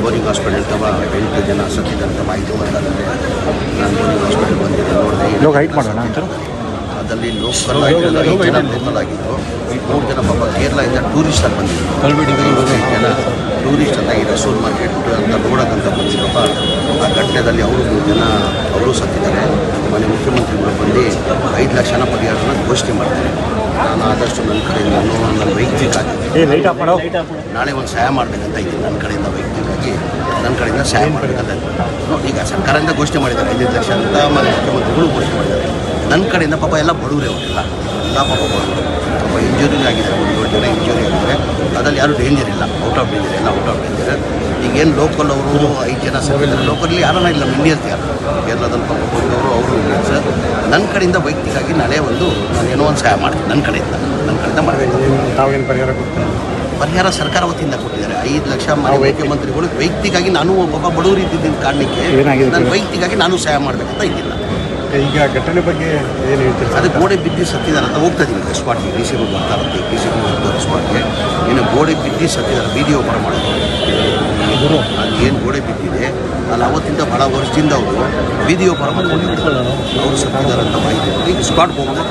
Boring hospital ತವ 8 ಜನ ಸತ್ತಿದಂತ ಮಾಹಿತಿ ಬಂದಾದರೆ ನಾನು ಬೋರಿಂಗ್ ಹಾಸ್ಪಿಟಲ್ ಬಂದಿದ್ದೆ ನೋಡಿದೆ. ಅದರಲ್ಲಿ ಲೋಕಲ್ ಆಗಿದ್ದು 3 ಜನ ಪಾಪ ಕೇರಳದಿಂದ ಟೂರಿಸ್ಟ್ ಆಗಿ ಬಂದಿದ್ದರು. 5 ಜನ ಟೂರಿಸ್ಟ್ ಅಂತ ಈ ರಸೂಲ್ ಮಾರ್ಕೆಟ್ ಅಂತ ನೋಡೋಕ್ಕಂತ ಬಂದಿದ್ದಪ್ಪ. ಆ ಘಟನೆಯಲ್ಲಿ ಅವರು 3 ಜನ ಅವರು ಸತ್ತಿದ್ದಾರೆ. ಮನೆ ಮುಖ್ಯಮಂತ್ರಿಗಳು ಬಂದು 5 ಲಕ್ಷ ಪರಿಹಾರನ ಘೋಷಣೆ ಮಾಡ್ತಾರೆ. ನಾನು ಆದಷ್ಟು ನನ್ನ ಕಡೆಯಿಂದ ನನ್ನ ವೈಯಕ್ತಿಕವಾಗಿ ನಾಳೆ ಒಂದು ಸಹಾಯ ಮಾಡಬೇಕಂತ ಇದ್ದೀನಿ. ನನ್ನ ಕಡೆಯಿಂದ ವೈಯಕ್ತಿಕವಾಗಿ ನನ್ನ ಕಡೆಯಿಂದ ಸಹಾಯ ಮಾಡಬೇಕಂತ ಈಗ ಸರ್ಕಾರದಿಂದ ಘೋಷಣೆ ಮಾಡಿದ್ದಾರೆ 5 ಲಕ್ಷ ಅಂತ ಮನೆ ಮುಖ್ಯಮಂತ್ರಿಗಳು ಘೋಷಣೆ ಮಾಡಿದ್ದಾರೆ. ನನ್ನ ಕಡೆಯಿಂದ ಪಾಪ ಎಲ್ಲ ಬಡವರೇ ಅವರೆಲ್ಲ ಪಾಪ ಬಡವರು ಪಾಪ ಇಂಜುರಿನೂ ಆಗಿದೆ. 1 ಜನ ಇಂಜುರಿ ಆಗಿದ್ದಾರೆ. ಅದರಲ್ಲಿ ಯಾರೂ ಡೇಂಜರ್ ಇಲ್ಲ, ಔಟ್ ಆಫ್ ಡೇಂಜರ್ ಎಲ್ಲ ಔಟ್ ಆಫ್ ಡೇಂಜರ್. ಈಗೇನು ಲೋಕಲ್ ಅವರು 5 ಜನ ಸತ್ತಿದ್ದಾರೆ. ಲೋಕಲ್ಲಿ ಯಾರನ್ನ ಇಲ್ಲ, ಇಂಡಿಯನ್ಸ್ ಯಾರು ಕೇರಳದಲ್ಲಿ ಪಾಪ ಬಂದವರು ಅವರು ಇಂಡಿಯನ್ಸ್. ನನ್ನ ಕಡೆಯಿಂದ ವೈಯಕ್ತಿಕವಾಗಿ ನಾಳೆ ನಾನು ಏನೋ ಒಂದು ಸಹಾಯ ಮಾಡ್ತೀನಿ. ನನ್ನ ಕಡೆಯಿಂದ ಮಾಡಬೇಕು. ತಾವೇನು ಪರಿಹಾರ ಕೊಡ್ತೀನಿ? ಪರಿಹಾರ ಸರ್ಕಾರ ವತಿಯಿಂದ ಕೊಟ್ಟಿದ್ದಾರೆ 5 ಲಕ್ಷ. ಮುಖ್ಯಮಂತ್ರಿಗಳು ವೈಯಕ್ತಿಕವಾಗಿ ನಾನು ಒಬ್ಬ ಬಡವರು ಇದ್ದಿದ್ದ ಕಾರಣಕ್ಕೆ ನಾನು ವೈಯಕ್ತಿಕವಾಗಿ ನಾನು ಸಹಾಯ ಮಾಡಬೇಕಂತ ಇದ್ದಿಲ್ಲ. ಈಗ ಘಟನೆ ಬಗ್ಗೆ ಏನು ಹೇಳ್ತೀರಿ? ಅದು ಗೋಡೆ ಬಿದ್ದು ಸತ್ತಿದ್ದಾರೆ ಅಂತ ಹೋಗ್ತಾ ಇದ್ದೀನಿ ಸ್ಪಾಟ್ಗೆ. ಡಿ ಸಿ ರೋಡ್ ಬರ್ತಾ ಇರುತ್ತೆ, ಡಿ ಸಿ ರೋಡ್ ಬರ್ತಾರೆ ಸ್ಪಾಟ್ಗೆ. ಇನ್ನು ಗೋಡೆ ಬಿದ್ದು ಸತ್ತಿದ್ದಾರೆ, ಬೀದಿ ಓಪನ್ ಮಾಡೋದು. ಅದು ಏನು ಗೋಡೆ ಬಿದ್ದಿದೆ ಅಲ್ಲಿ ಅವತ್ತಿಂದ ಭಾಳ ವರ್ಷದಿಂದ ಅವರು ಬೀದಿ ಓಪನ್ ಮಾಡ್ಕೊಂಡಿರ್ತಾರೆ. ಅವರು ಸತ್ತಿದ್ದಾರೆ ಅಂತ ಮಾಹಿತಿ ಈಗ ಸ್ಪಾಟ್ಗೆ ಹೋಗೋದು.